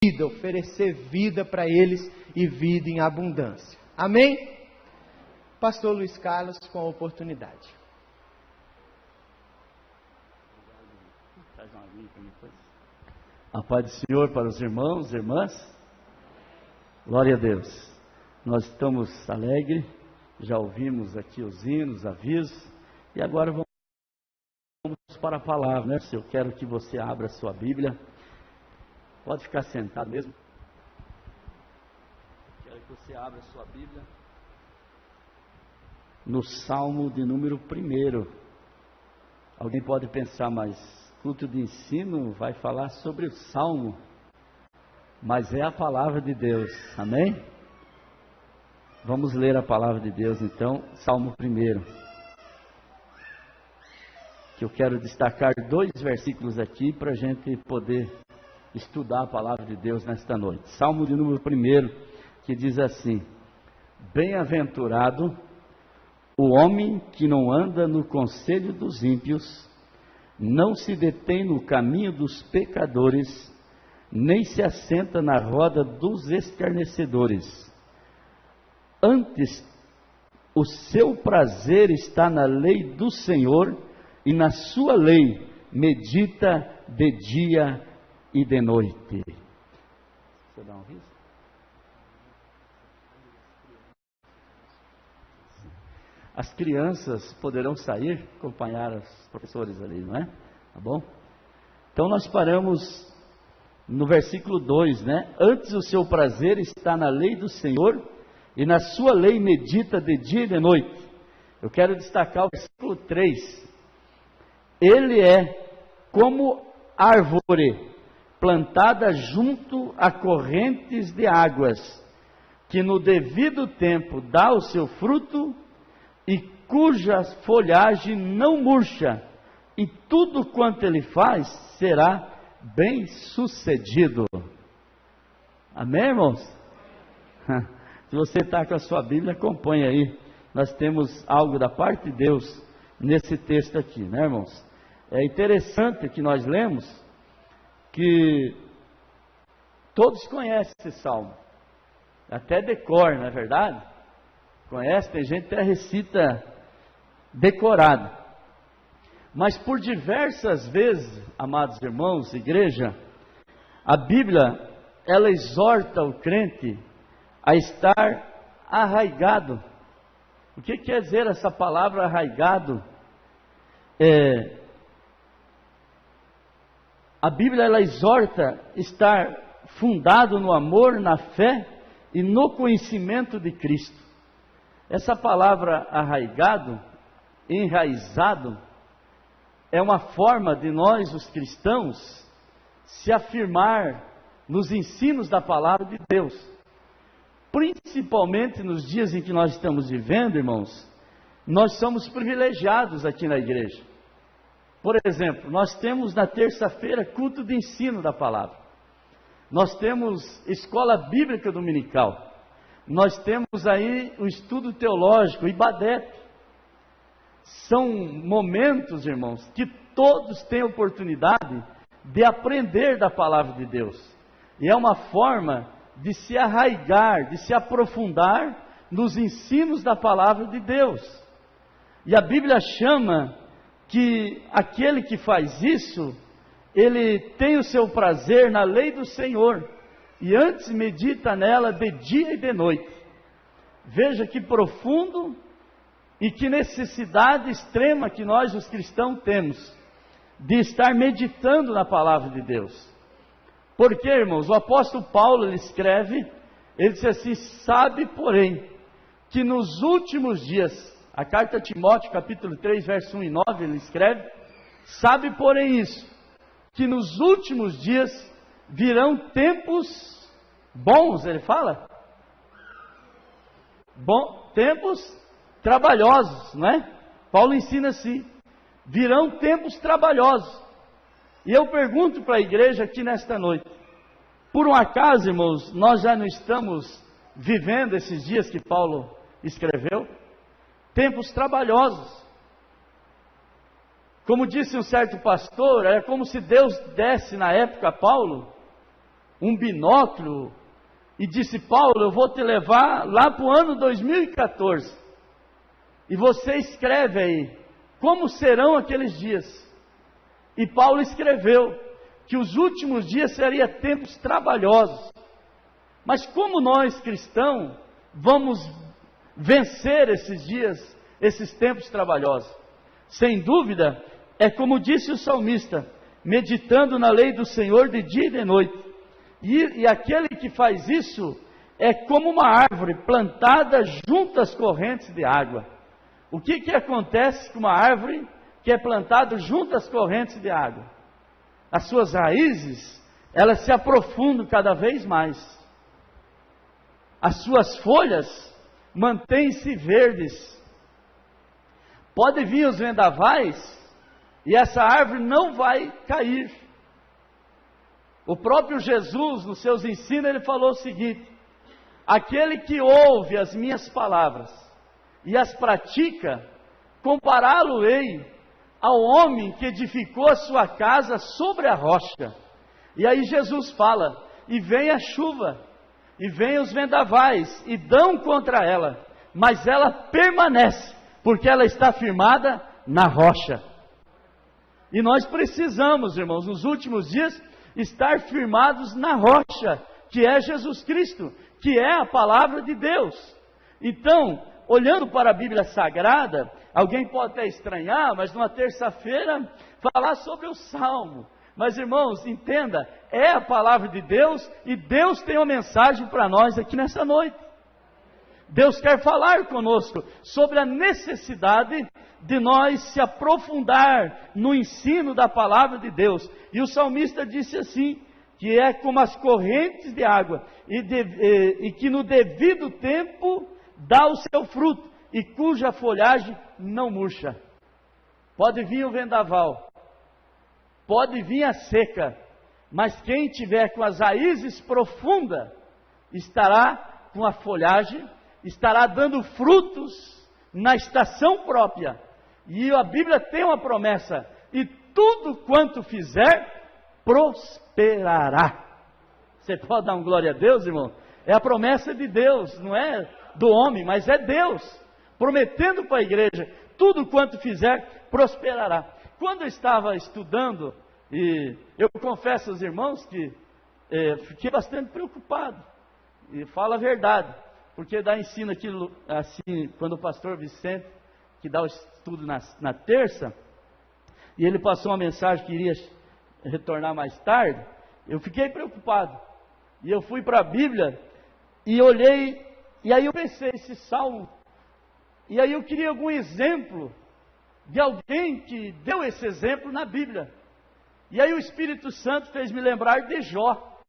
vida, oferecer vida para eles e vida em abundância. Amém? Pastor Luiz Carlos, com a oportunidade. A paz do Senhor para os irmãos e irmãs. Glória a Deus. Nós estamos alegres, já ouvimos aqui os hinos, avisos, e agora vamos para a palavra, né? Eu quero que você abra a sua Bíblia. Pode ficar sentado mesmo. Quero que você abra a sua Bíblia no Salmo de número 1. Alguém pode pensar, mas culto de ensino vai falar sobre o Salmo, mas é a palavra de Deus, amém? Vamos ler a palavra de Deus então, Salmo 1, que eu quero destacar 2 versículos aqui para a gente poder estudar a palavra de Deus nesta noite. Salmo de número 1, que diz assim: Bem-aventurado o homem que não anda no conselho dos ímpios, não se detém no caminho dos pecadores, nem se assenta na roda dos escarnecedores. Antes, o seu prazer está na lei do Senhor, e na sua lei medita de dia e de noite. Deixa eu dar um riso. As crianças poderão sair, acompanhar os professores ali, não é? Tá bom? Então nós paramos no versículo 2, né? Antes o seu prazer está na lei do Senhor, e na sua lei medita de dia e de noite. Eu quero destacar o versículo 3. Ele é como árvore plantada junto a correntes de águas, que no devido tempo dá o seu fruto, e cuja folhagem não murcha, e tudo quanto ele faz será bem sucedido. Amém, irmãos? Se você está com a sua Bíblia, acompanhe aí. Nós temos algo da parte de Deus nesse texto aqui, né, irmãos? É interessante que nós lemos que todos conhecem esse salmo, até decor, não é verdade? Conhece? Tem gente que até recita decorado. Mas por diversas vezes, amados irmãos, igreja, a Bíblia, ela exorta o crente a estar arraigado. O que quer dizer essa palavra arraigado? A Bíblia, ela exorta estar fundado no amor, na fé e no conhecimento de Cristo. Essa palavra arraigado, enraizado, é uma forma de nós, os cristãos, se afirmar nos ensinos da palavra de Deus. Principalmente nos dias em que nós estamos vivendo, irmãos, nós somos privilegiados aqui na igreja. Por exemplo, nós temos na terça-feira culto de ensino da palavra. Nós temos escola bíblica dominical. Nós temos aí o estudo teológico, o Ibadete. São momentos, irmãos, que todos têm oportunidade de aprender da palavra de Deus. E é uma forma de se arraigar, de se aprofundar nos ensinos da palavra de Deus. E a Bíblia chama que aquele que faz isso, ele tem o seu prazer na lei do Senhor, e antes medita nela de dia e de noite. Veja que profundo e que necessidade extrema que nós, os cristãos, temos de estar meditando na palavra de Deus. Porque, irmãos, o apóstolo Paulo, ele escreve, ele diz assim: sabe, porém, que nos últimos dias, a carta a Timóteo, capítulo 3, verso 1 e 9, ele escreve, sabe, porém, isso, que nos últimos dias virão tempos bons, ele fala? Tempos trabalhosos, não é? Paulo ensina assim, virão tempos trabalhosos. E eu pergunto para a igreja aqui nesta noite, por um acaso, irmãos, nós já não estamos vivendo esses dias que Paulo escreveu? Tempos trabalhosos. Como disse um certo pastor, é como se Deus desse na época a Paulo um binóculo e disse: Paulo, eu vou te levar lá para o ano 2014. E você escreve aí, como serão aqueles dias? E Paulo escreveu que os últimos dias seriam tempos trabalhosos. Mas como nós cristãos vamos vencer esses dias, esses tempos trabalhosos? Sem dúvida, é como disse o salmista: meditando na lei do Senhor de dia e de noite. E aquele que faz isso é como uma árvore plantada junto às correntes de água. O que acontece com uma árvore que é plantada junto às correntes de água? As suas raízes, elas se aprofundam cada vez mais. As suas folhas mantêm-se verdes. Pode vir os vendavais e essa árvore não vai cair. O próprio Jesus, nos seus ensinos, ele falou o seguinte: aquele que ouve as minhas palavras e as pratica, compará-lo-ei ao homem que edificou a sua casa sobre a rocha. E aí Jesus fala: e vem a chuva, e vem os vendavais, e dão contra ela, mas ela permanece, porque ela está firmada na rocha. E nós precisamos, irmãos, nos últimos dias, estar firmados na rocha, que é Jesus Cristo, que é a palavra de Deus. Então, olhando para a Bíblia Sagrada, alguém pode até estranhar, mas numa terça-feira, falar sobre o Salmo. Mas, irmãos, entenda, é a palavra de Deus, e Deus tem uma mensagem para nós aqui nessa noite. Deus quer falar conosco sobre a necessidade de nós se aprofundar no ensino da palavra de Deus. E o salmista disse assim, que é como as correntes de água, e que no devido tempo dá o seu fruto, e cuja folhagem não murcha. Pode vir o vendaval, pode vir a seca, mas quem tiver com as raízes profundas, estará com a folhagem, estará dando frutos na estação própria. E a Bíblia tem uma promessa: e tudo quanto fizer, prosperará. Você pode dar um glória a Deus, irmão? É a promessa de Deus, não é do homem, mas é Deus prometendo para a igreja: tudo quanto fizer, prosperará. Quando eu estava estudando, e eu confesso aos irmãos que fiquei bastante preocupado, e falo a verdade, porque dá ensino aqui, assim, quando o pastor Vicente, que dá o estudo na terça, e ele passou uma mensagem que iria retornar mais tarde, eu fiquei preocupado, e eu fui para a Bíblia, e olhei, e aí eu pensei, esse salmo, e aí eu queria algum exemplo, de alguém que deu esse exemplo na Bíblia, e aí o Espírito Santo fez me lembrar de Jó.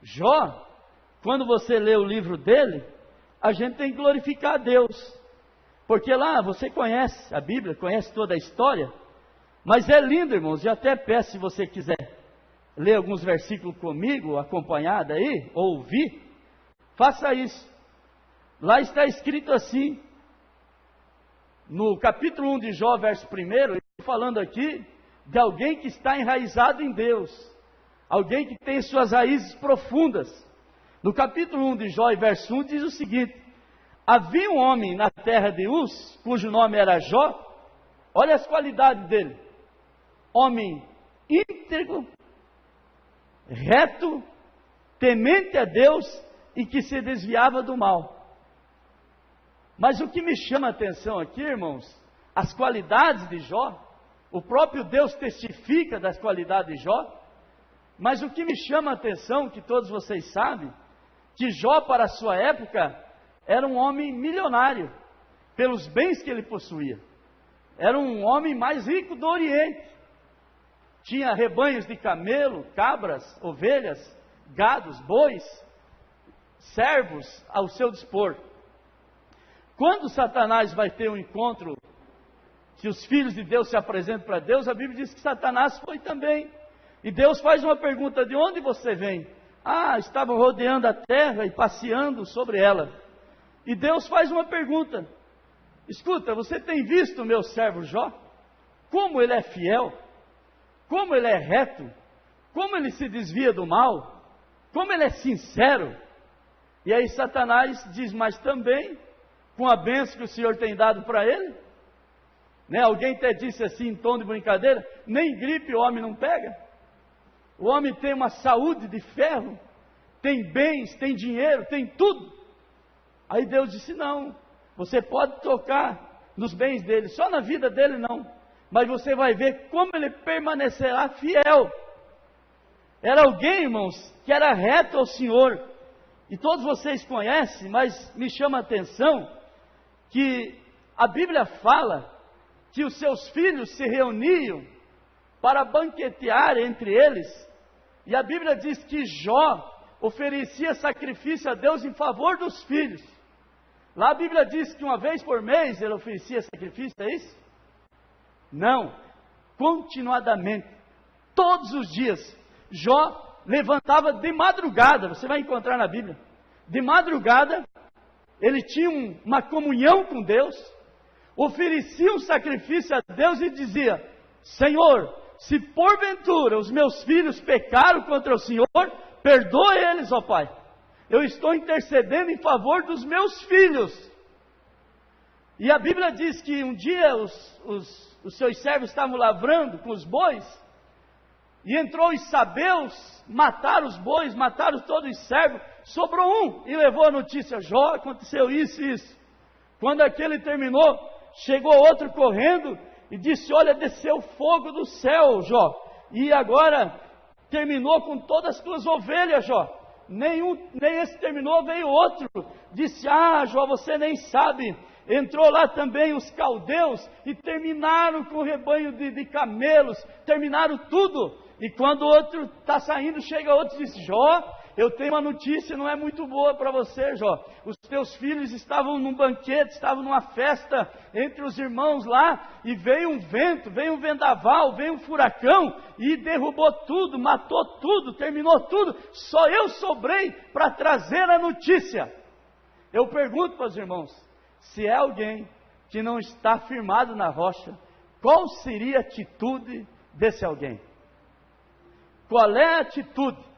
Jó, quando você lê o livro dele, a gente tem que glorificar a Deus, porque lá você conhece a Bíblia, conhece toda a história, mas é lindo, irmãos, e até peço, se você quiser ler alguns versículos comigo, acompanhado aí, ou ouvir, faça isso. Lá está escrito assim, no capítulo 1 de Jó, verso 1, falando aqui de alguém que está enraizado em Deus, alguém que tem suas raízes profundas. No capítulo 1 de Jó, verso 1, diz o seguinte: havia um homem na terra de Uz, cujo nome era Jó. Olha as qualidades dele: homem íntegro, reto, temente a Deus e que se desviava do mal. Mas o que me chama a atenção aqui, irmãos, as qualidades de Jó, o próprio Deus testifica das qualidades de Jó, mas o que me chama a atenção, que todos vocês sabem, que Jó, para a sua época, era um homem milionário, pelos bens que ele possuía. Era um homem mais rico do Oriente. Tinha rebanhos de camelo, cabras, ovelhas, gados, bois, servos ao seu dispor. Quando Satanás vai ter um encontro, que os filhos de Deus se apresentam para Deus, a Bíblia diz que Satanás foi também. E Deus faz uma pergunta: de onde você vem? Ah, estavam rodeando a terra e passeando sobre ela. E Deus faz uma pergunta: escuta, você tem visto o meu servo Jó? Como ele é fiel, como ele é reto, como ele se desvia do mal, como ele é sincero. E aí Satanás diz, mas também, com a bênção que o Senhor tem dado para ele, né? Alguém até disse assim, em tom de brincadeira, nem gripe o homem não pega. O homem tem uma saúde de ferro, tem bens, tem dinheiro, tem tudo. Aí Deus disse, não, você pode tocar nos bens dele, só na vida dele não, mas você vai ver como ele permanecerá fiel. Era alguém, irmãos, que era reto ao Senhor, e todos vocês conhecem, mas me chama a atenção, que a Bíblia fala, que os seus filhos se reuniam, para banquetear entre eles, e a Bíblia diz que Jó, oferecia sacrifício a Deus em favor dos filhos. Lá a Bíblia diz que uma vez por mês ele oferecia sacrifício, é isso? Não, continuadamente, todos os dias. Jó levantava de madrugada, você vai encontrar na Bíblia, de madrugada, ele tinha uma comunhão com Deus, oferecia um sacrifício a Deus e dizia, Senhor, se porventura os meus filhos pecaram contra o Senhor, perdoa eles, ó Pai. Eu estou intercedendo em favor dos meus filhos. E a Bíblia diz que um dia os seus servos estavam lavrando com os bois, e entrou os sabeus, mataram os bois, mataram todos os servos, sobrou um, e levou a notícia, Jó, aconteceu isso e isso. Quando aquele terminou, chegou outro correndo, e disse, olha, desceu fogo do céu, Jó, e agora terminou com todas as tuas ovelhas, Jó. Nem esse terminou, veio outro. Disse, Jó, você nem sabe. Entrou lá também os caldeus e terminaram com o rebanho de camelos. Terminaram tudo. E quando o outro está saindo, chega outro e diz, Jó, eu tenho uma notícia, não é muito boa para você, Jó. Os teus filhos estavam num banquete, estavam numa festa entre os irmãos lá, e veio um vento, veio um vendaval, veio um furacão, e derrubou tudo, matou tudo, terminou tudo. Só eu sobrei para trazer a notícia. Eu pergunto para os irmãos, se é alguém que não está firmado na rocha, qual seria a atitude desse alguém? Qual é a atitude?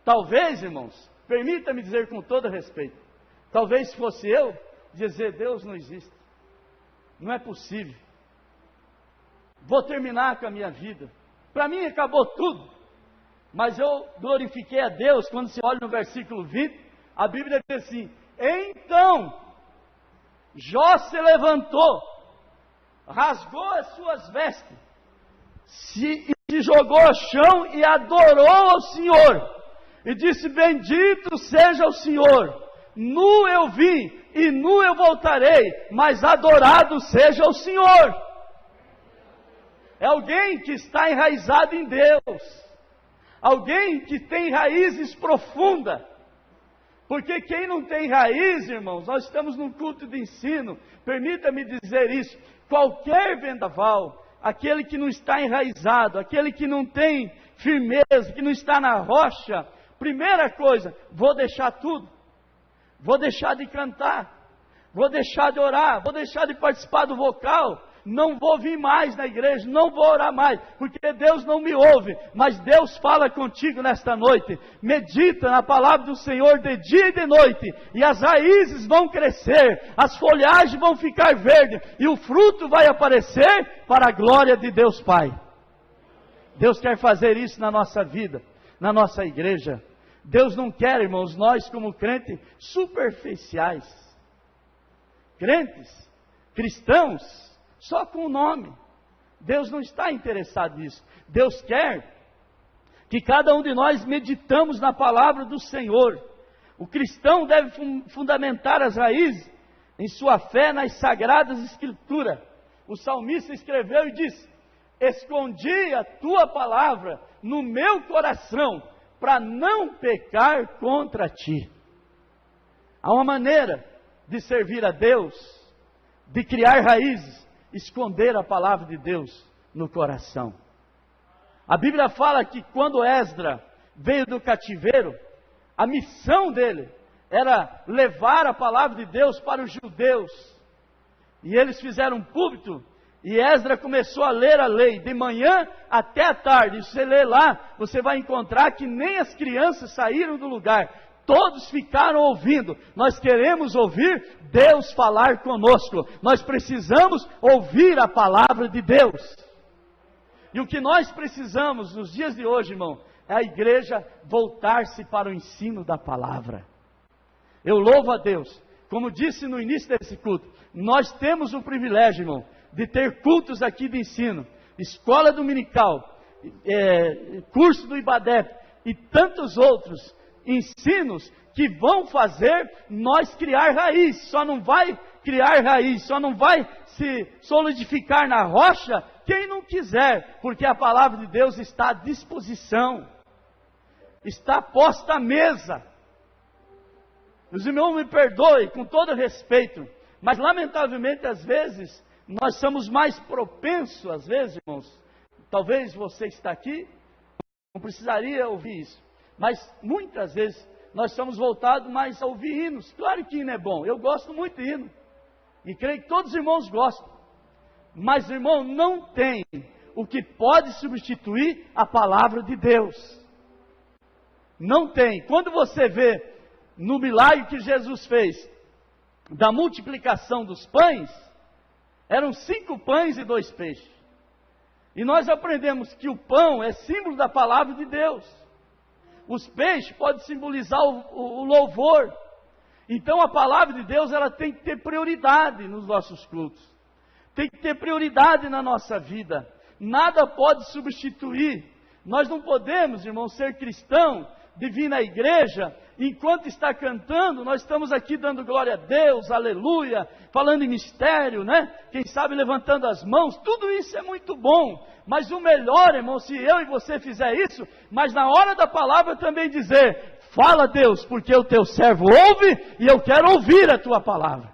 Talvez, irmãos, permita-me dizer com todo respeito, talvez se fosse eu, dizer, Deus não existe, não é possível, vou terminar com a minha vida, para mim acabou tudo. Mas eu glorifiquei a Deus, quando se olha no versículo 20, a Bíblia diz assim, então, Jó se levantou, rasgou as suas vestes, se jogou ao chão e adorou ao Senhor, e disse, bendito seja o Senhor, nu eu vim, e nu eu voltarei, mas adorado seja o Senhor. É alguém que está enraizado em Deus, alguém que tem raízes profundas, porque quem não tem raiz, irmãos, nós estamos num culto de ensino, permita-me dizer isso, qualquer vendaval, aquele que não está enraizado, aquele que não tem firmeza, que não está na rocha, primeira coisa, vou deixar tudo, vou deixar de cantar, vou deixar de orar, vou deixar de participar do vocal, não vou vir mais na igreja, não vou orar mais, porque Deus não me ouve, mas Deus fala contigo nesta noite. Medita na palavra do Senhor de dia e de noite, e as raízes vão crescer, as folhagens vão ficar verdes, e o fruto vai aparecer para a glória de Deus Pai. Deus quer fazer isso na nossa vida, na nossa igreja. Deus não quer, irmãos, nós como crentes superficiais, crentes, cristãos, só com o nome. Deus não está interessado nisso. Deus quer que cada um de nós meditamos na palavra do Senhor. O cristão deve fundamentar as raízes em sua fé nas sagradas escrituras. O salmista escreveu e disse, escondi a tua palavra no meu coração, para não pecar contra ti. Há uma maneira de servir a Deus, de criar raízes, esconder a palavra de Deus no coração. A Bíblia fala que quando Esdras veio do cativeiro, a missão dele era levar a palavra de Deus para os judeus. E eles fizeram um púlpito E Esdras começou a ler a lei, de manhã até a tarde. Se você ler lá, você vai encontrar que nem as crianças saíram do lugar. Todos ficaram ouvindo. Nós queremos ouvir Deus falar conosco. Nós precisamos ouvir a palavra de Deus. E o que nós precisamos nos dias de hoje, irmão, é a igreja voltar-se para o ensino da palavra. Eu louvo a Deus. Como disse no início desse culto, nós temos o privilégio, irmão, de ter cultos aqui de ensino, escola dominical, curso do IBADEP e tantos outros ensinos que vão fazer nós criar raiz. Só não vai criar raiz, só não vai se solidificar na rocha quem não quiser, porque a palavra de Deus está à disposição, está posta à mesa. Os irmãos me perdoem com todo respeito, mas lamentavelmente às vezes nós somos mais propensos, às vezes, irmãos, talvez você está aqui, não precisaria ouvir isso, mas muitas vezes nós somos voltados mais a ouvir hinos. Claro que hino é bom, eu gosto muito de hino, e creio que todos os irmãos gostam, mas irmão, não tem o que pode substituir a palavra de Deus, não tem. Quando você vê no milagre que Jesus fez, da multiplicação dos pães, eram 5 pães e 2 peixes. E nós aprendemos que o pão é símbolo da palavra de Deus. Os peixes podem simbolizar o louvor. Então a palavra de Deus, ela tem que ter prioridade nos nossos cultos. Tem que ter prioridade na nossa vida. Nada pode substituir. Nós não podemos, irmão, ser cristão, de vir na igreja, enquanto está cantando, nós estamos aqui dando glória a Deus, aleluia, falando em mistério, né? Quem sabe levantando as mãos, tudo isso é muito bom, mas o melhor, irmão, se eu e você fizer isso, mas na hora da palavra também dizer, fala Deus, porque o teu servo ouve, e eu quero ouvir a tua palavra.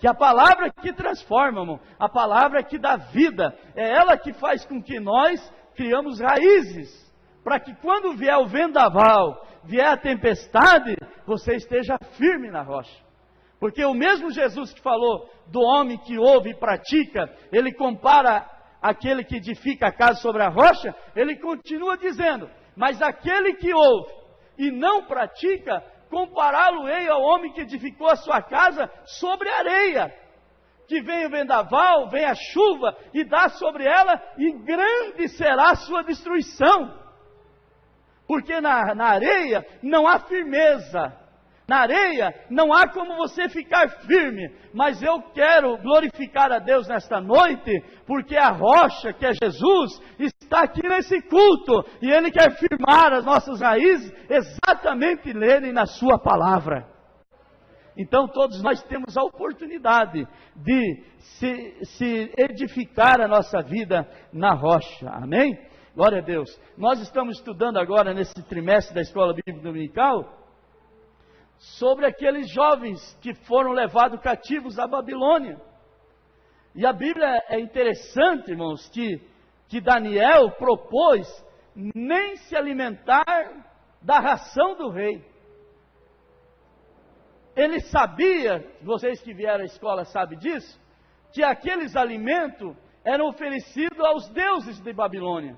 Que a palavra que transforma, irmão, a palavra que dá vida, é ela que faz com que nós criamos raízes, para que quando vier o vendaval, vier a tempestade, você esteja firme na rocha. Porque o mesmo Jesus que falou do homem que ouve e pratica, ele compara aquele que edifica a casa sobre a rocha, ele continua dizendo, mas aquele que ouve e não pratica, compará-lo-ei ao homem que edificou a sua casa sobre areia, que vem o vendaval, vem a chuva e dá sobre ela, e grande será a sua destruição. Porque na areia não há firmeza, na areia não há como você ficar firme, mas eu quero glorificar a Deus nesta noite, porque a rocha que é Jesus está aqui nesse culto, e Ele quer firmar as nossas raízes exatamente nele e na sua palavra. Então todos nós temos a oportunidade de se edificar a nossa vida na rocha, amém? Glória a Deus. Nós estamos estudando agora nesse trimestre da Escola Bíblica Dominical sobre aqueles jovens que foram levados cativos à Babilônia. E a Bíblia é interessante, irmãos, que Daniel propôs nem se alimentar da ração do rei. Ele sabia, vocês que vieram à escola sabem disso, que aqueles alimentos eram oferecidos aos deuses de Babilônia.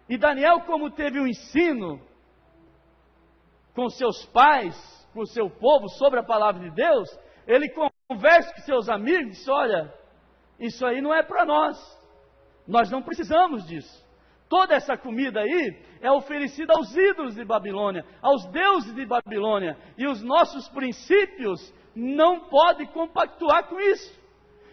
E Daniel, como teve um ensino com seus pais, com o seu povo sobre a palavra de Deus, ele conversa com seus amigos e diz, olha, isso aí não é para nós não precisamos disso. Toda essa comida aí é oferecida aos ídolos de Babilônia, aos deuses de Babilônia, e os nossos princípios não podem compactuar com isso.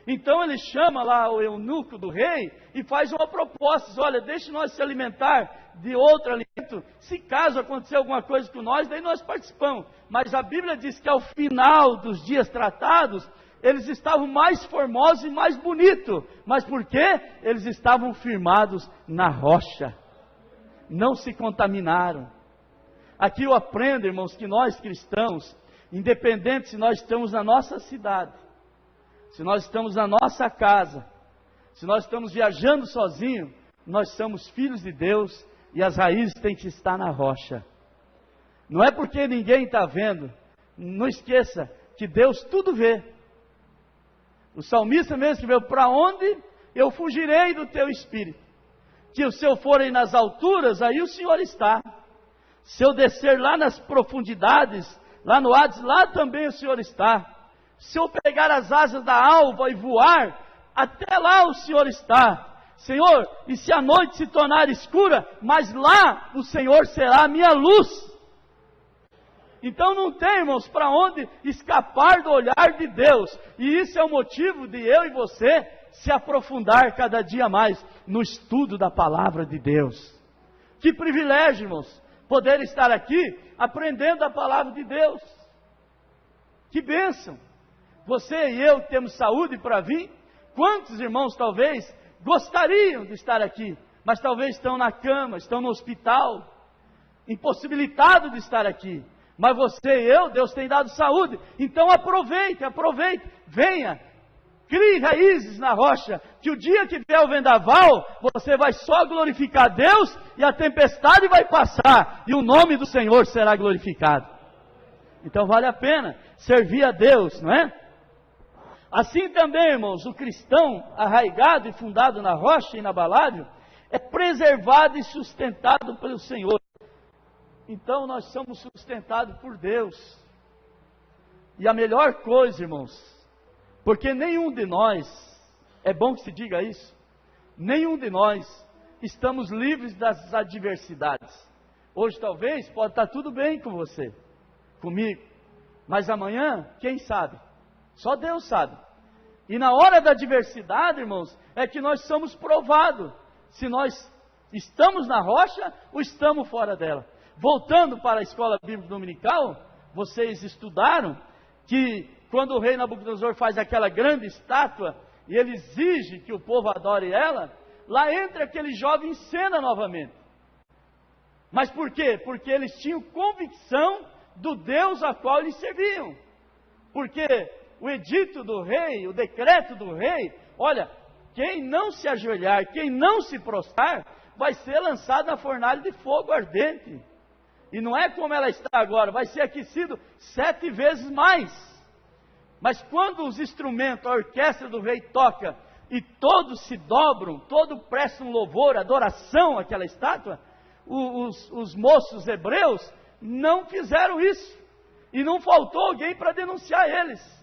Então ele chama lá o eunuco do rei e faz uma proposta, diz, olha, deixe nós se alimentar de outro alimento, se caso acontecer alguma coisa com nós, daí nós participamos. Mas a Bíblia diz que ao final dos dias tratados, eles estavam mais formosos e mais bonitos. Mas por quê? Eles estavam firmados na rocha, não se contaminaram. Aqui eu aprendo, irmãos, que nós cristãos, independente se nós estamos na nossa cidade, se nós estamos na nossa casa, se nós estamos viajando sozinhos, nós somos filhos de Deus e as raízes têm que estar na rocha. Não é porque ninguém está vendo, não esqueça que Deus tudo vê. O salmista mesmo escreveu: para onde eu fugirei do teu espírito? Que se eu for nas alturas, aí o Senhor está. Se eu descer lá nas profundidades, lá no Hades, lá também o Senhor está. Se eu pegar as asas da alva e voar, até lá o Senhor está. Senhor, e se a noite se tornar escura, mas lá o Senhor será a minha luz. Então não tem, irmãos, para onde escapar do olhar de Deus. E isso é o motivo de eu e você se aprofundar cada dia mais no estudo da palavra de Deus. Que privilégio, irmãos, poder estar aqui aprendendo a palavra de Deus. Que bênção. Você e eu temos saúde para vir. Quantos irmãos talvez gostariam de estar aqui, mas talvez estão na cama, estão no hospital, impossibilitados de estar aqui. Mas você e eu, Deus tem dado saúde. Então aproveite, venha, crie raízes na rocha, que o dia que vier o vendaval, você vai só glorificar Deus, e a tempestade vai passar, e o nome do Senhor será glorificado. Então vale a pena servir a Deus, não é? Assim também, irmãos, o cristão arraigado e fundado na rocha inabalável é preservado e sustentado pelo Senhor. Então nós somos sustentados por Deus. E a melhor coisa, irmãos, porque nenhum de nós, é bom que se diga isso, nenhum de nós estamos livres das adversidades. Hoje talvez pode estar tudo bem com você, comigo, mas amanhã, quem sabe? Só Deus sabe. E na hora da adversidade, irmãos, é que nós somos provados se nós estamos na rocha ou estamos fora dela. Voltando para a escola bíblica dominical, vocês estudaram que quando o rei Nabucodonosor faz aquela grande estátua e ele exige que o povo adore ela, lá entra aquele jovem em cena novamente. Mas por quê? Porque eles tinham convicção do Deus a qual eles serviam. Porque o edito do rei, o decreto do rei, olha, quem não se ajoelhar, quem não se prostrar, vai ser lançado na fornalha de fogo ardente. E não é como ela está agora, vai ser aquecido 7 vezes mais. Mas quando os instrumentos, a orquestra do rei toca, e todos se dobram, todos prestam louvor, adoração àquela estátua, os moços hebreus não fizeram isso. E não faltou alguém para denunciar eles.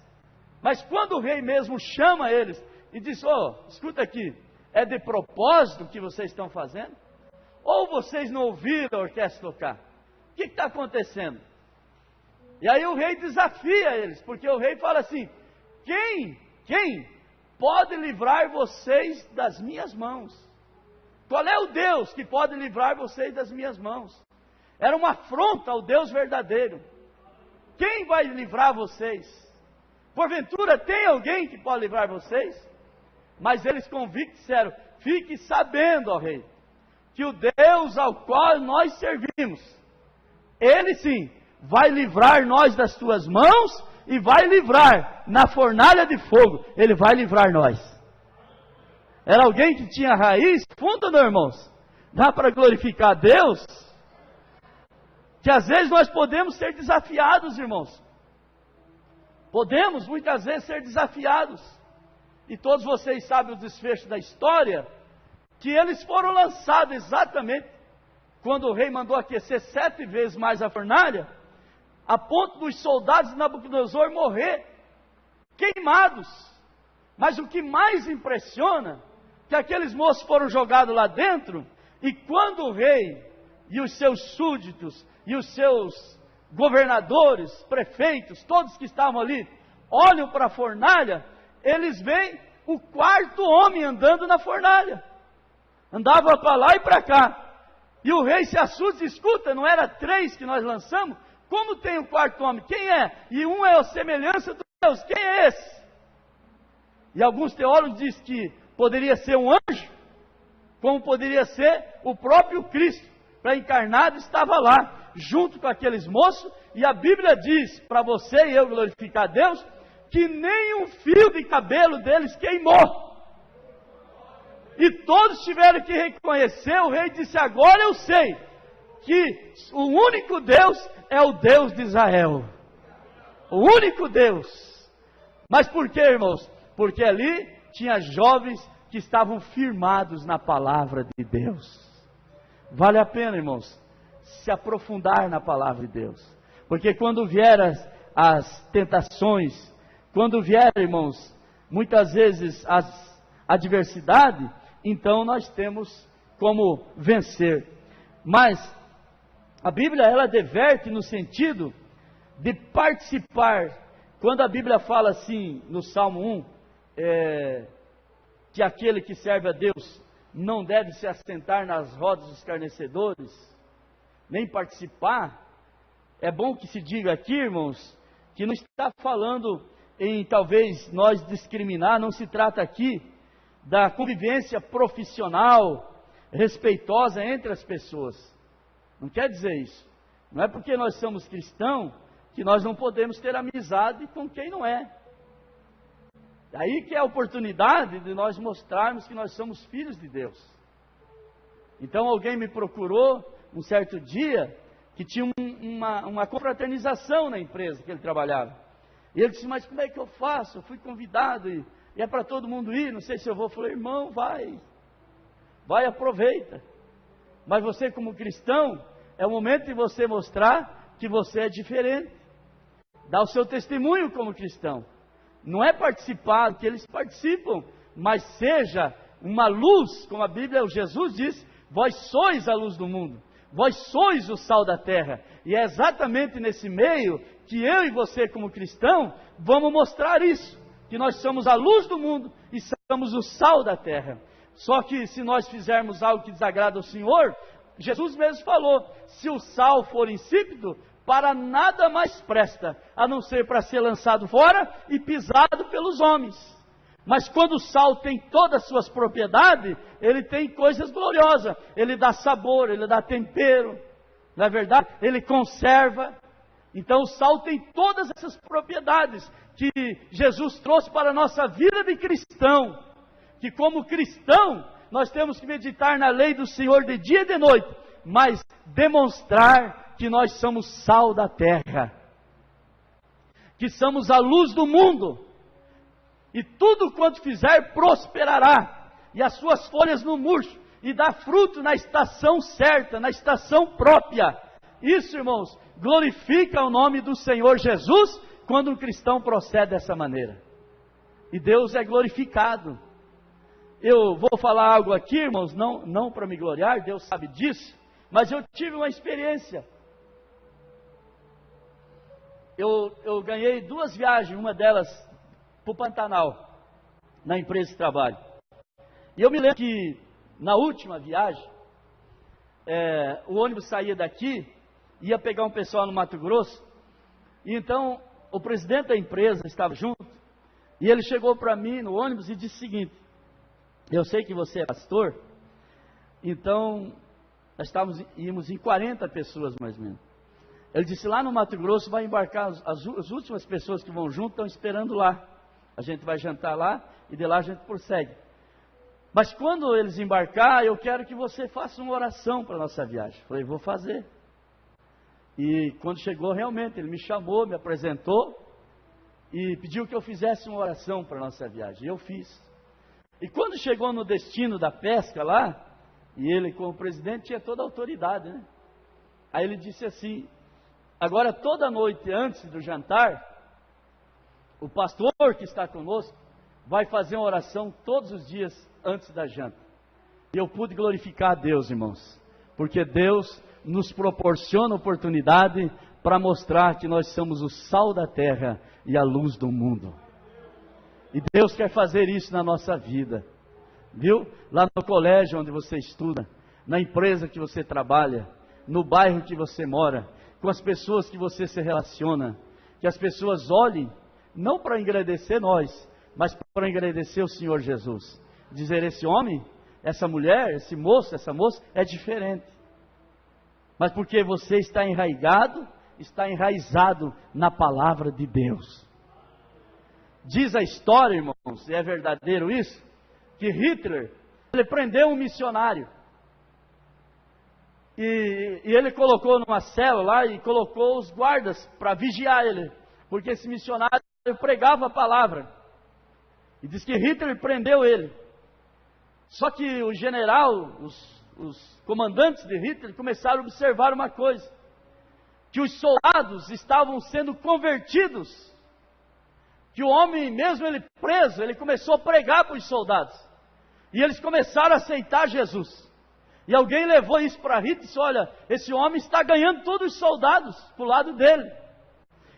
Mas quando o rei mesmo chama eles e diz: escuta aqui, é de propósito o que vocês estão fazendo? Ou vocês não ouviram a orquestra tocar? O que está acontecendo? E aí o rei desafia eles, porque o rei fala assim: quem pode livrar vocês das minhas mãos? Qual é o Deus que pode livrar vocês das minhas mãos? Era uma afronta ao Deus verdadeiro. Quem vai livrar vocês? Porventura tem alguém que pode livrar vocês? Mas eles convictos disseram: fique sabendo, ó rei, que o Deus ao qual nós servimos, Ele sim vai livrar nós das tuas mãos e vai livrar na fornalha de fogo. Ele vai livrar nós. Era alguém que tinha raiz funda, não, irmãos? Dá para glorificar a Deus? Que às vezes nós podemos ser desafiados, irmãos. Podemos muitas vezes ser desafiados. E todos vocês sabem o desfecho da história, que eles foram lançados exatamente quando o rei mandou aquecer 7 vezes mais a fornalha, a ponto dos soldados de Nabucodonosor morrer queimados. Mas o que mais impressiona, que aqueles moços foram jogados lá dentro, e quando o rei e os seus súditos e os seus governadores, prefeitos, todos que estavam ali, olham para a fornalha, eles veem o 4º homem andando na fornalha. Andava para lá e para cá. E o rei se assusta e escuta: não era 3 que nós lançamos? Como tem o 4º homem? Quem é? E um é a semelhança de Deus. Quem é esse? E alguns teólogos dizem que poderia ser um anjo, como poderia ser o próprio Cristo, para encarnado, estava lá, junto com aqueles moços, e a Bíblia diz, para você e eu glorificar a Deus, que nem um fio de cabelo deles queimou. E todos tiveram que reconhecer. O rei disse: agora eu sei que o único Deus é o Deus de Israel. O único Deus. Mas por quê, irmãos? porque ali tinha jovens que estavam firmados na palavra de Deus. Vale a pena, irmãos, se aprofundar na palavra de Deus, porque quando vier as tentações, quando vier, irmãos, muitas vezes a adversidade, então nós temos como vencer. Mas a Bíblia, ela adverte no sentido de participar. Quando a Bíblia fala assim, no Salmo 1, que aquele que serve a Deus não deve se assentar nas rodas dos escarnecedores, nem participar, é bom que se diga aqui, irmãos, que não está falando em talvez nós discriminar, não se trata aqui da convivência profissional, respeitosa entre as pessoas. Não quer dizer isso. Não é porque nós somos cristãos que nós não podemos ter amizade com quem não é. Aí que é a oportunidade de nós mostrarmos que nós somos filhos de Deus. Então alguém me procurou um certo dia que tinha uma confraternização na empresa que ele trabalhava. E ele disse, mas como é que eu faço? Eu fui convidado e é para todo mundo ir, não sei se eu vou. Eu falei, irmão, vai, aproveita. Mas você como cristão, é o momento de você mostrar que você é diferente. Dá o seu testemunho como cristão. Não é participar, que eles participam, mas seja uma luz, como a Bíblia, Jesus diz, vós sois a luz do mundo, vós sois o sal da terra. E é exatamente nesse meio que eu e você como cristão, vamos mostrar isso, que nós somos a luz do mundo e somos o sal da terra. Só que se nós fizermos algo que desagrada ao Senhor, Jesus mesmo falou, se o sal for insípido, para nada mais presta, a não ser para ser lançado fora e pisado pelos homens. Mas quando o sal tem todas as suas propriedades, ele tem coisas gloriosas, ele dá sabor, ele dá tempero, não é verdade? Ele conserva. Então o sal tem todas essas propriedades que Jesus trouxe para a nossa vida de cristão, que como cristão, nós temos que meditar na lei do Senhor de dia e de noite, mas demonstrar que nós somos sal da terra, que somos a luz do mundo, e tudo quanto fizer prosperará, e as suas folhas não murcham, e dá fruto na estação certa, na estação própria. Isso, irmãos, glorifica o nome do Senhor Jesus, quando um cristão procede dessa maneira, e Deus é glorificado. Eu vou falar algo aqui, irmãos, não para me gloriar, Deus sabe disso, mas eu tive uma experiência. Eu ganhei 2 viagens, uma delas para o Pantanal, na empresa de trabalho. E eu me lembro que na última viagem, o ônibus saía daqui, ia pegar um pessoal no Mato Grosso, e então o presidente da empresa estava junto, e ele chegou para mim no ônibus e disse o seguinte, eu sei que você é pastor, então nós íamos em 40 pessoas mais ou menos. Ele disse, lá no Mato Grosso vai embarcar, as últimas pessoas que vão junto estão esperando lá. A gente vai jantar lá e de lá a gente prossegue. Mas quando eles embarcar, eu quero que você faça uma oração para a nossa viagem. Falei, vou fazer. E quando chegou realmente, ele me chamou, me apresentou e pediu que eu fizesse uma oração para a nossa viagem. E eu fiz. E quando chegou no destino da pesca lá, e ele como presidente tinha toda a autoridade, né? Aí ele disse assim, agora toda noite antes do jantar, o pastor que está conosco vai fazer uma oração todos os dias antes da janta. E eu pude glorificar a Deus, irmãos, porque Deus nos proporciona oportunidade para mostrar que nós somos o sal da terra e a luz do mundo. E Deus quer fazer isso na nossa vida, viu? Lá no colégio onde você estuda, na empresa que você trabalha, no bairro que você mora, com as pessoas que você se relaciona, que as pessoas olhem, não para agradecer nós, mas para agradecer o Senhor Jesus. Dizer, esse homem, essa mulher, esse moço, essa moça, é diferente. Mas porque você está enraizado na palavra de Deus. Diz a história, irmãos, e é verdadeiro isso, que Hitler, ele prendeu um missionário. E ele colocou numa cela lá e colocou os guardas para vigiar ele. Porque esse missionário pregava a palavra. E diz que Hitler prendeu ele. Só que o general, os comandantes de Hitler começaram a observar uma coisa: que os soldados estavam sendo convertidos. Que o homem, mesmo ele preso, ele começou a pregar para os soldados. E eles começaram a aceitar Jesus. E alguém levou isso para Hitler e disse: olha, esse homem está ganhando todos os soldados para o lado dele.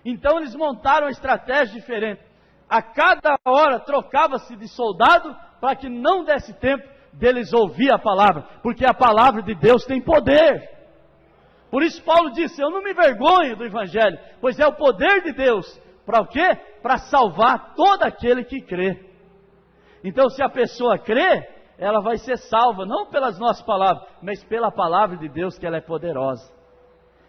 Então eles montaram uma estratégia diferente. A cada hora trocava-se de soldado para que não desse tempo deles ouvir a palavra, porque a palavra de Deus tem poder. Por isso Paulo disse: eu não me envergonho do Evangelho, pois é o poder de Deus. Para o quê? Para salvar todo aquele que crê. Então, se a pessoa crê, ela vai ser salva, não pelas nossas palavras, mas pela palavra de Deus, que ela é poderosa.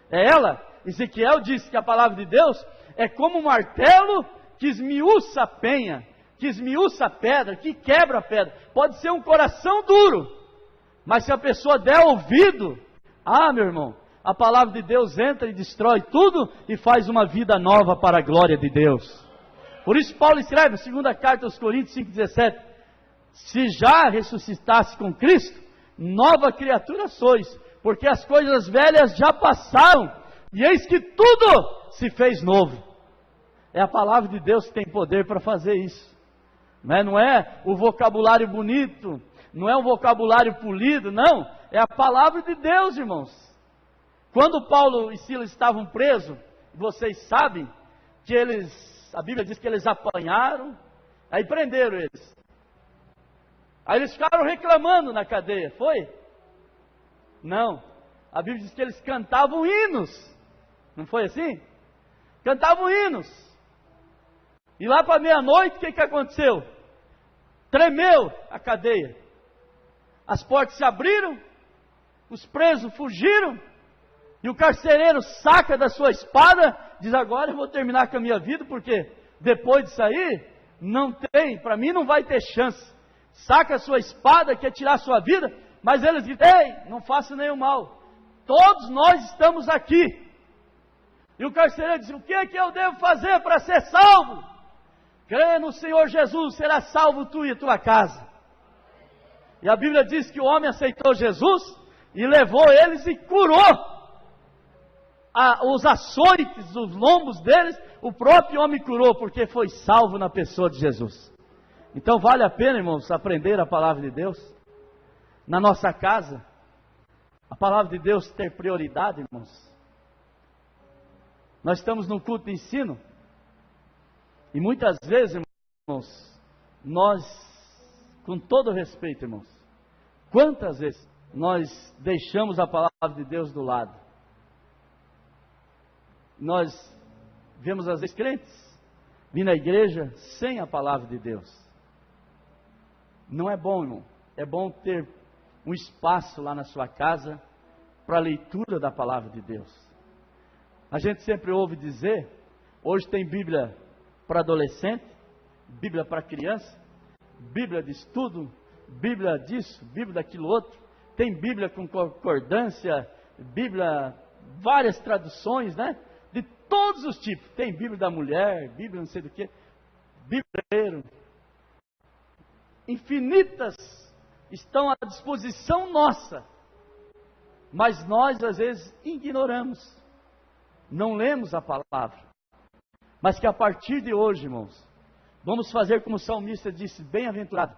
É ela, Ezequiel disse que a palavra de Deus é como um martelo que esmiuça a penha, que esmiuça a pedra, que quebra a pedra. Pode ser um coração duro, mas se a pessoa der ouvido, meu irmão, a palavra de Deus entra e destrói tudo e faz uma vida nova para a glória de Deus. Por isso Paulo escreve, segunda carta aos Coríntios 5,17: se já ressuscitasse com Cristo, nova criatura sois, porque as coisas velhas já passaram, e eis que tudo se fez novo. É a palavra de Deus que tem poder para fazer isso. Não é o vocabulário bonito, não é um vocabulário polido, não. É a palavra de Deus, irmãos. Quando Paulo e Silas estavam presos, vocês sabem que a Bíblia diz que eles apanharam, aí prenderam eles. Aí eles ficaram reclamando na cadeia, foi? Não. A Bíblia diz que eles cantavam hinos. Não foi assim? Cantavam hinos. E lá para meia-noite, o que aconteceu? Tremeu a cadeia. As portas se abriram, os presos fugiram, e o carcereiro saca da sua espada, diz: agora eu vou terminar com a minha vida, porque depois disso aí, não tem, para mim não vai ter chance. Saca a sua espada, quer tirar a sua vida, mas eles dizem: ei, não faça nenhum mal, todos nós estamos aqui. E o carcereiro diz: o que é que eu devo fazer para ser salvo? Crê no Senhor Jesus, será salvo tu e a tua casa. E a Bíblia diz que o homem aceitou Jesus e levou eles e curou os açoites, os lombos deles. O próprio homem curou, porque foi salvo na pessoa de Jesus. Então vale a pena, irmãos, aprender a palavra de Deus na nossa casa. A palavra de Deus ter prioridade, irmãos. Nós estamos num culto de ensino, e muitas vezes, irmãos, nós, com todo respeito, irmãos, quantas vezes nós deixamos a palavra de Deus do lado? Nós vemos às vezes crentes vir na igreja sem a palavra de Deus. Não é bom, irmão. É bom ter um espaço lá na sua casa para a leitura da palavra de Deus. A gente sempre ouve dizer, hoje tem Bíblia para adolescente, Bíblia para criança, Bíblia de estudo, Bíblia disso, Bíblia daquilo outro, tem Bíblia com concordância, Bíblia, várias traduções, né? De todos os tipos. Tem Bíblia da mulher, Bíblia não sei do que, Bíblia, infinitas estão à disposição nossa, mas nós às vezes ignoramos, não lemos a palavra. Mas que a partir de hoje, irmãos, vamos fazer como o salmista disse: bem-aventurado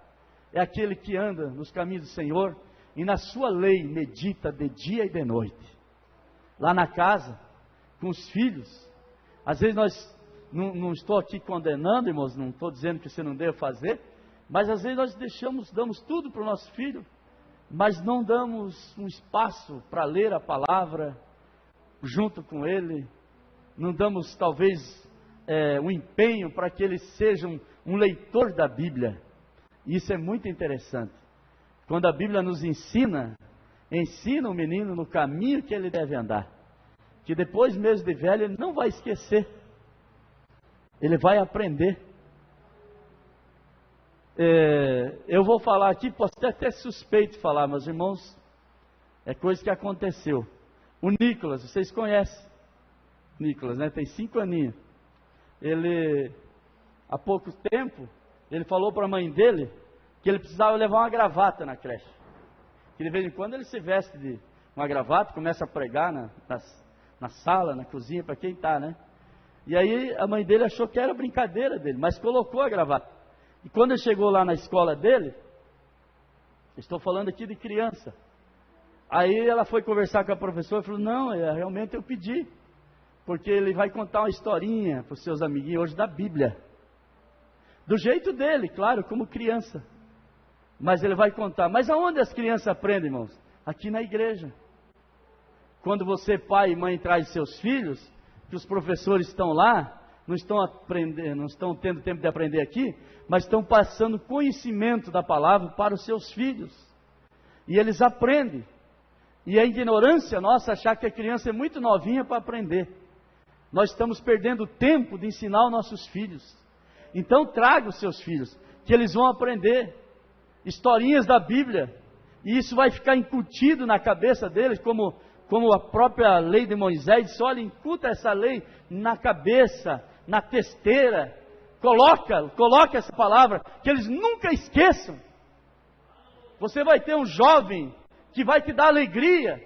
é aquele que anda nos caminhos do Senhor e na sua lei medita de dia e de noite. Lá na casa, com os filhos, às vezes nós, não estou aqui condenando, irmãos, não estou dizendo que você não deve fazer, mas às vezes nós damos tudo para o nosso filho, mas não damos um espaço para ler a palavra junto com ele, não damos talvez um empenho para que ele seja um leitor da Bíblia. Isso é muito interessante. Quando a Bíblia nos ensina o menino no caminho que ele deve andar, que depois mesmo de velho ele não vai esquecer, ele vai aprender. Eu vou falar aqui, posso até suspeito falar, meus irmãos, é coisa que aconteceu. O Nicolas, vocês conhecem Nicolas, né? Tem 5 aninhos. Ele, há pouco tempo, ele falou para a mãe dele que ele precisava levar uma gravata na creche. Que de vez em quando ele se veste de uma gravata, começa a pregar na sala, na cozinha, para quem está, né? E aí a mãe dele achou que era brincadeira dele, mas colocou a gravata. E quando ele chegou lá na escola dele, estou falando aqui de criança, aí ela foi conversar com a professora e falou, não, realmente eu pedi, porque ele vai contar uma historinha para os seus amiguinhos hoje da Bíblia. Do jeito dele, claro, como criança. Mas ele vai contar. Mas aonde as crianças aprendem, irmãos? Aqui na igreja. Quando você, pai e mãe, traz seus filhos, que os professores estão lá, não estão aprendendo, não estão tendo tempo de aprender aqui, mas estão passando conhecimento da palavra para os seus filhos. E eles aprendem. E é ignorância nossa achar que a criança é muito novinha para aprender. Nós estamos perdendo tempo de ensinar os nossos filhos. Então traga os seus filhos, que eles vão aprender historinhas da Bíblia, e isso vai ficar incutido na cabeça deles, como a própria lei de Moisés disse, olha, incuta essa lei na cabeça, na testeira, coloca essa palavra, que eles nunca esqueçam. Você vai ter um jovem que vai te dar alegria,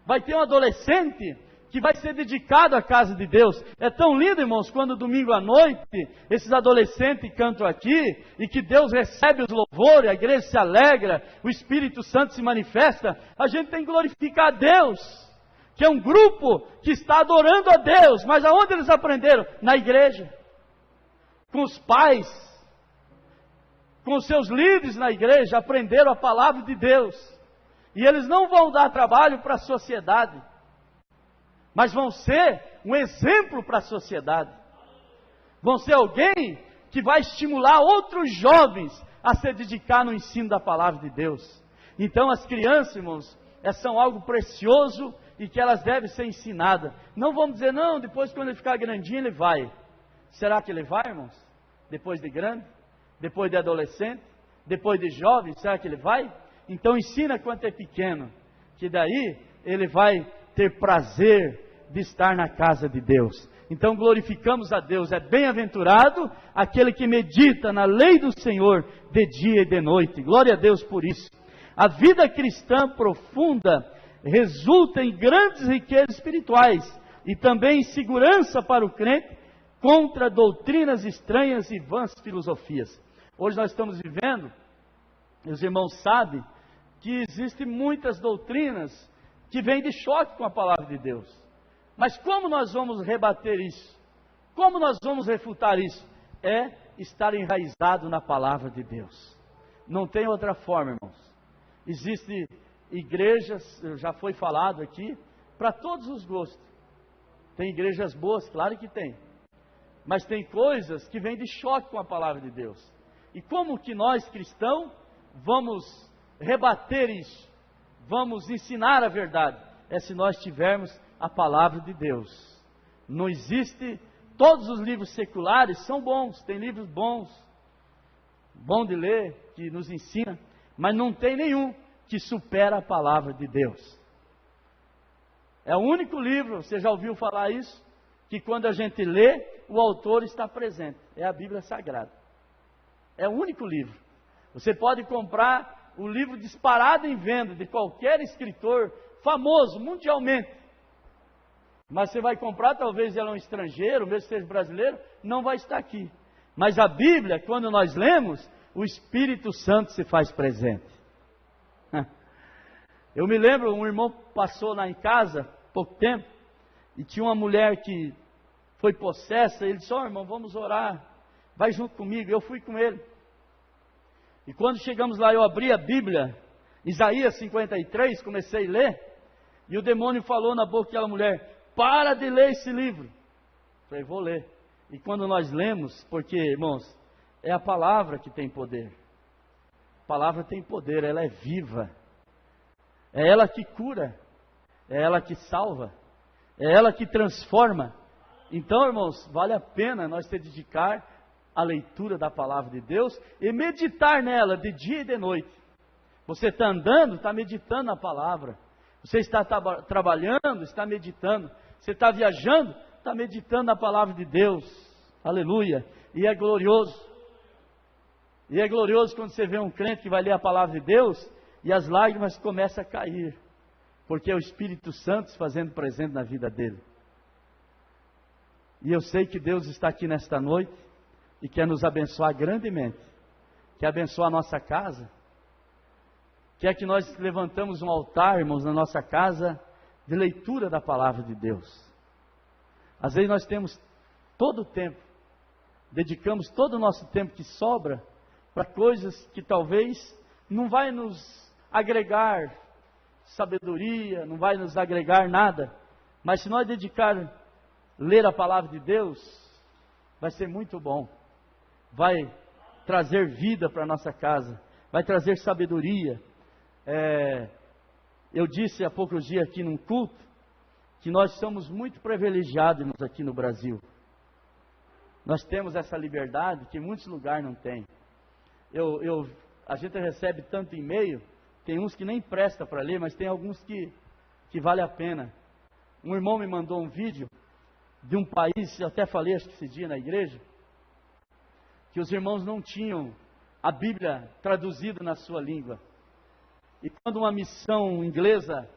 vai ter um adolescente que vai ser dedicado à casa de Deus. É tão lindo, irmãos, quando domingo à noite, esses adolescentes cantam aqui, e que Deus recebe os louvores, a igreja se alegra, o Espírito Santo se manifesta, a gente tem que glorificar a Deus, que é um grupo que está adorando a Deus, mas aonde eles aprenderam? Na igreja, com os pais, com os seus líderes na igreja, aprenderam a palavra de Deus, e eles não vão dar trabalho para a sociedade, mas vão ser um exemplo para a sociedade. Vão ser alguém que vai estimular outros jovens a se dedicar no ensino da palavra de Deus. Então as crianças, irmãos, são algo precioso e que elas devem ser ensinadas. Não vamos dizer, não, depois quando ele ficar grandinho ele vai. Será que ele vai, irmãos? Depois de grande? Depois de adolescente? Depois de jovem? Será que ele vai? Então ensina quando é pequeno, que daí ele vai ter prazer de estar na casa de Deus. Então glorificamos a Deus. É bem-aventurado aquele que medita na lei do Senhor de dia e de noite. Glória a Deus por isso. A vida cristã profunda resulta em grandes riquezas espirituais e também em segurança para o crente contra doutrinas estranhas e vãs filosofias. Hoje nós estamos vivendo, os irmãos sabem, que existem muitas doutrinas que vêm de choque com a palavra de Deus. Mas como nós vamos rebater isso? Como nós vamos refutar isso? É estar enraizado na palavra de Deus. Não tem outra forma, irmãos. Existem igrejas, já foi falado aqui, para todos os gostos. Tem igrejas boas, claro que tem. Mas tem coisas que vêm de choque com a palavra de Deus. E como que nós, cristãos, vamos rebater isso? Vamos ensinar a verdade? É se nós tivermos a palavra de Deus. Não existe, todos os livros seculares são bons, tem livros bons, bom de ler, que nos ensina, mas não tem nenhum que supera a palavra de Deus. É o único livro, você já ouviu falar isso? Que quando a gente lê, o autor está presente. É a Bíblia Sagrada. É o único livro. Você pode comprar o livro disparado em venda de qualquer escritor famoso mundialmente. Mas você vai comprar, talvez ele é um estrangeiro, mesmo que seja brasileiro, não vai estar aqui. Mas a Bíblia, quando nós lemos, o Espírito Santo se faz presente. Eu me lembro, um irmão passou lá em casa, pouco tempo, e tinha uma mulher que foi possessa, ele disse, irmão, vamos orar, vai junto comigo. Eu fui com ele. E quando chegamos lá, eu abri a Bíblia, Isaías 53, comecei a ler, e o demônio falou na boca daquela mulher, para de ler esse livro. Falei, vou ler. E quando nós lemos, porque, irmãos, é a palavra que tem poder. A palavra tem poder, ela é viva. É ela que cura, é ela que salva, é ela que transforma. Então, irmãos, vale a pena nós se dedicar à leitura da palavra de Deus e meditar nela de dia e de noite. Você está andando, está meditando na palavra. Você está trabalhando, está meditando. Você está viajando, está meditando na palavra de Deus. Aleluia. E é glorioso. E é glorioso quando você vê um crente que vai ler a palavra de Deus e as lágrimas começam a cair, porque é o Espírito Santo se fazendo presente na vida dele. E eu sei que Deus está aqui nesta noite e quer nos abençoar grandemente, quer abençoar a nossa casa, quer que nós levantamos um altar, irmãos, na nossa casa, de leitura da palavra de Deus. Às vezes nós temos todo o tempo, dedicamos todo o nosso tempo que sobra para coisas que talvez não vai nos agregar sabedoria, não vai nos agregar nada, mas se nós dedicar ler a palavra de Deus, vai ser muito bom, vai trazer vida para a nossa casa, vai trazer sabedoria. Eu disse há poucos dias aqui num culto, que nós somos muito privilegiados aqui no Brasil. Nós temos essa liberdade que em muitos lugares não tem. A gente recebe tanto e-mail, tem uns que nem presta para ler, mas tem alguns que vale a pena. Um irmão me mandou um vídeo de um país, eu até falei acho que esse dia na igreja, que os irmãos não tinham a Bíblia traduzida na sua língua. E quando uma missão inglesa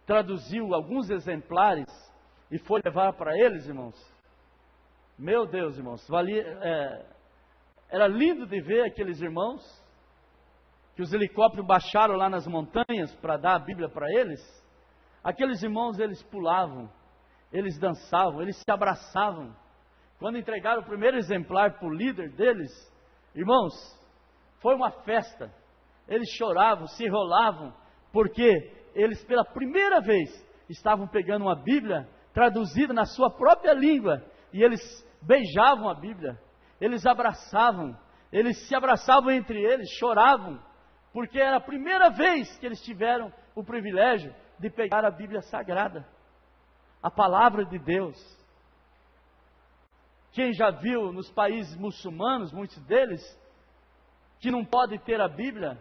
traduziu alguns exemplares e foi levar para eles, irmãos, meu Deus, irmãos, era lindo de ver aqueles irmãos, que os helicópteros baixaram lá nas montanhas para dar a Bíblia para eles. Aqueles irmãos, eles pulavam, eles dançavam, eles se abraçavam. Quando entregaram o primeiro exemplar para o líder deles, irmãos, foi uma festa. Eles choravam, se enrolavam, porque eles pela primeira vez estavam pegando uma Bíblia traduzida na sua própria língua, e eles beijavam a Bíblia, eles abraçavam, eles se abraçavam entre eles, choravam, porque era a primeira vez que eles tiveram o privilégio de pegar a Bíblia Sagrada, a palavra de Deus. Quem já viu nos países muçulmanos, muitos deles, que não pode ter a Bíblia,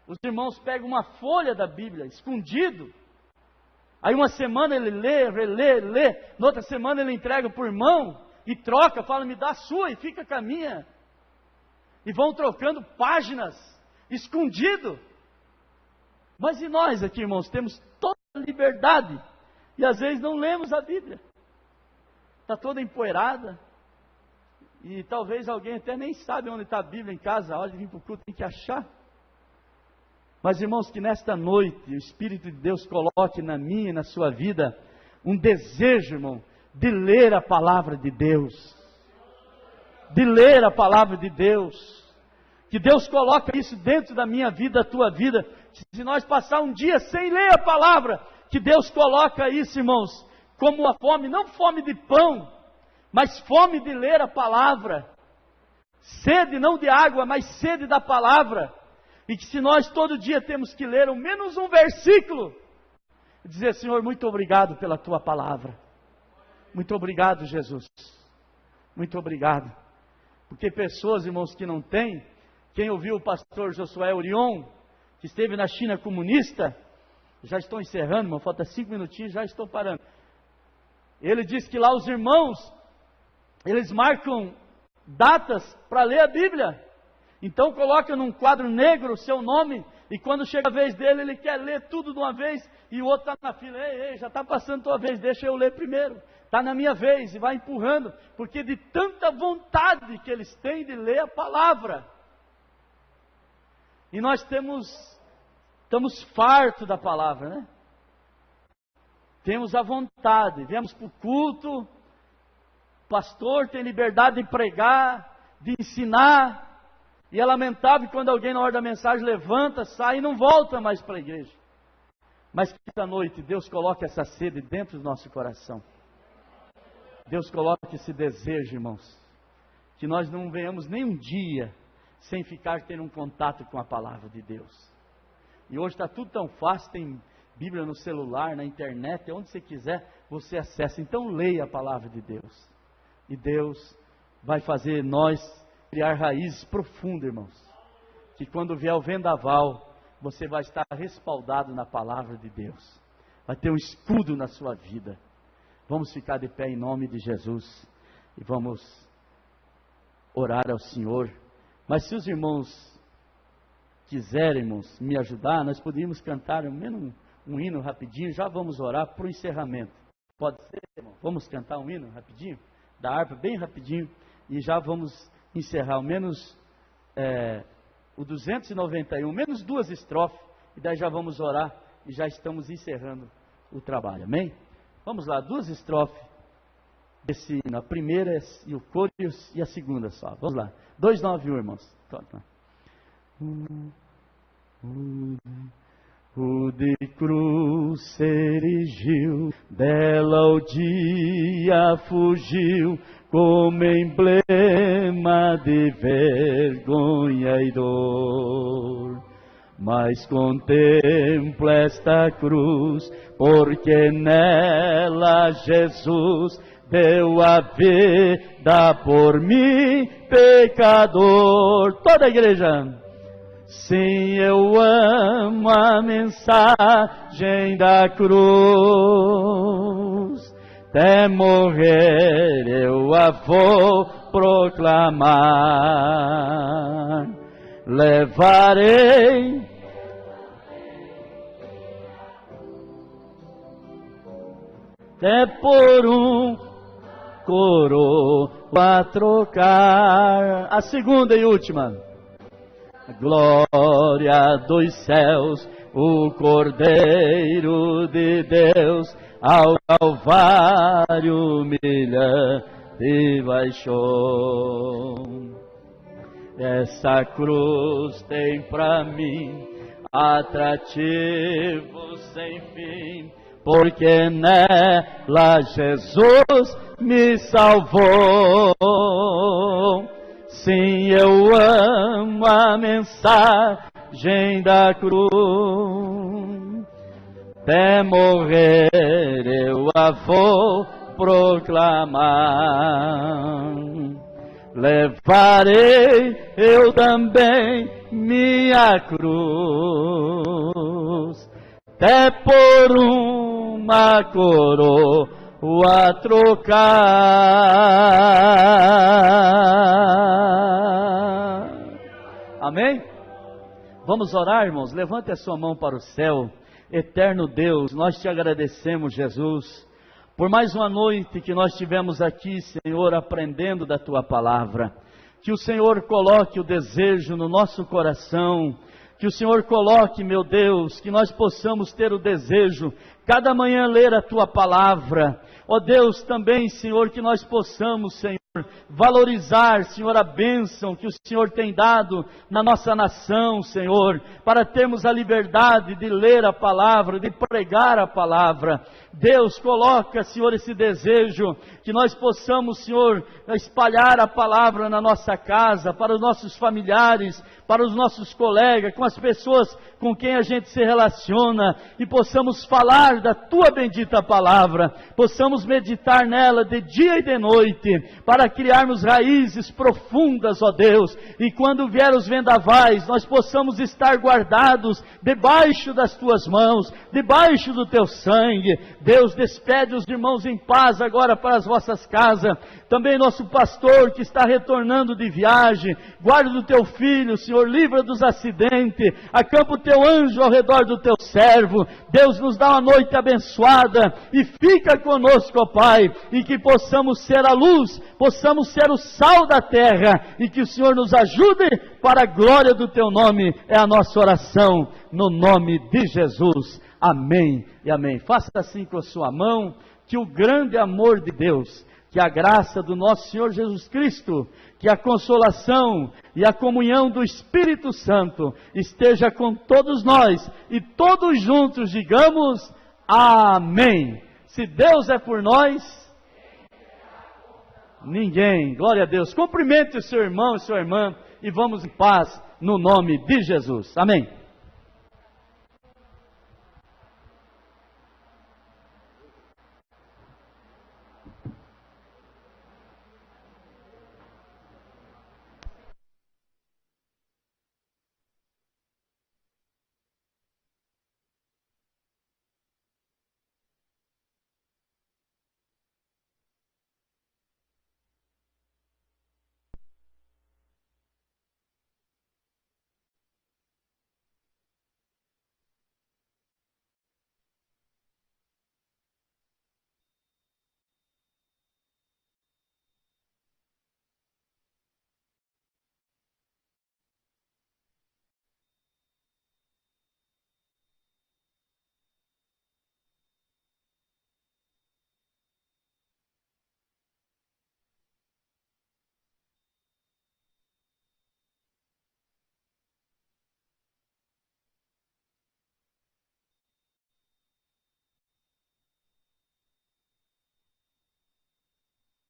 os irmãos pegam uma folha da Bíblia, escondido. Aí uma semana ele lê, relê, na outra semana ele entrega para o irmão e troca, fala, me dá a sua e fica com a minha. E vão trocando páginas, escondido. Mas e nós aqui, irmãos, temos toda a liberdade e às vezes não lemos a Bíblia. Está toda empoeirada. E talvez alguém até nem sabe onde está a Bíblia em casa, a hora de vir para o culto tem que achar. Mas irmãos, que nesta noite o Espírito de Deus coloque na minha e na sua vida um desejo, irmão, de ler a palavra de Deus. De ler a palavra de Deus. Que Deus coloque isso dentro da minha vida, da tua vida. Se nós passar um dia sem ler a palavra, que Deus coloca isso, irmãos, como uma fome, não fome de pão, mas fome de ler a palavra. Sede não de água, mas sede da palavra. E que se nós todo dia temos que ler ao menos um versículo, dizer, Senhor, muito obrigado pela tua palavra. Muito obrigado, Jesus. Muito obrigado. Porque pessoas, irmãos, que não têm, quem ouviu o pastor Josué Orion, que esteve na China comunista, já estou encerrando, irmão, falta 5 minutinhos, já estou parando. Ele diz que lá os irmãos, eles marcam datas para ler a Bíblia. Então coloca num quadro negro o seu nome, e quando chega a vez dele, ele quer ler tudo de uma vez, e o outro está na fila, ei, já está passando a tua vez, deixa eu ler primeiro, está na minha vez, e vai empurrando, porque de tanta vontade que eles têm de ler a palavra. E nós estamos fartos da palavra, né? Temos a vontade, viemos para o culto, o pastor tem liberdade de pregar, de ensinar, e é lamentável quando alguém na hora da mensagem levanta, sai e não volta mais para a igreja. Mas que esta noite Deus coloque essa sede dentro do nosso coração. Deus coloque esse desejo, irmãos. Que nós não venhamos nem um dia sem ficar tendo um contato com a palavra de Deus. E hoje está tudo tão fácil, tem Bíblia no celular, na internet, onde você quiser, você acessa. Então leia a palavra de Deus. E Deus vai fazer nós criar raízes profundas, irmãos. Que quando vier o vendaval, você vai estar respaldado na palavra de Deus. Vai ter um escudo na sua vida. Vamos ficar de pé em nome de Jesus. E vamos orar ao Senhor, Mas se os irmãos quiserem me ajudar, nós podíamos cantar menos um hino rapidinho, já vamos orar para o encerramento. Pode ser, irmão? Vamos cantar um hino rapidinho, da harpa, bem rapidinho, e já vamos encerrar, ao menos o 291, menos 2 estrofes, e daí já vamos orar, e já estamos encerrando o trabalho, amém? Vamos lá, 2 estrofes desse hino, a primeira e o coro e a segunda só, vamos lá, 291, irmãos. O de cruz se erigiu, dela o dia fugiu, como emblema de vergonha e dor. Mas contempla esta cruz, porque nela Jesus deu a vida por mim, pecador. Toda a igreja. Sim, eu amo a mensagem da cruz, até morrer eu a vou proclamar. Levarei até por coroa a trocar. A segunda e última. Glória dos céus, o Cordeiro de Deus, ao Calvário humilhante baixou. Essa cruz tem pra mim atrativo sem fim, porque nela Jesus me salvou. Sim, eu amo a mensagem da cruz, até morrer eu a vou proclamar. Levarei eu também minha cruz, até por uma coroa a trocar. Amém? Vamos orar, irmãos. Levante a sua mão para o céu. Eterno Deus, nós te agradecemos, Jesus, por mais uma noite que nós tivemos aqui, Senhor, aprendendo da tua palavra. Que o Senhor coloque o desejo no nosso coração. Que o Senhor coloque, meu Deus, que nós possamos ter o desejo, cada manhã ler a tua palavra. Ó Deus, também, Senhor, que nós possamos, Senhor, valorizar, Senhor, a bênção que o Senhor tem dado na nossa nação, Senhor, para termos a liberdade de ler a palavra, de pregar a palavra. Deus, coloca, Senhor, esse desejo, que nós possamos, Senhor, espalhar a palavra na nossa casa, para os nossos familiares, para os nossos colegas, com as pessoas com quem a gente se relaciona, e possamos falar da tua bendita palavra, possamos meditar nela de dia e de noite, para criarmos raízes profundas, ó Deus, e quando vier os vendavais, nós possamos estar guardados debaixo das tuas mãos, debaixo do teu sangue. Deus, despede os irmãos em paz agora para as vossas casas. Também nosso pastor que está retornando de viagem, guarda do teu filho, Senhor, livra dos acidentes, acampa o teu anjo ao redor do teu servo. Deus, nos dá uma noite abençoada e fica conosco, ó Pai, e que possamos ser a luz, possamos ser o sal da terra, e que o Senhor nos ajude para a glória do teu nome. É a nossa oração, no nome de Jesus. Amém e amém. Faça assim com a sua mão, que o grande amor de Deus, que a graça do nosso Senhor Jesus Cristo, que a consolação e a comunhão do Espírito Santo esteja com todos nós, e todos juntos digamos amém. Se Deus é por nós, ninguém. Glória a Deus. Cumprimente o seu irmão e sua irmã, e vamos em paz no nome de Jesus. Amém.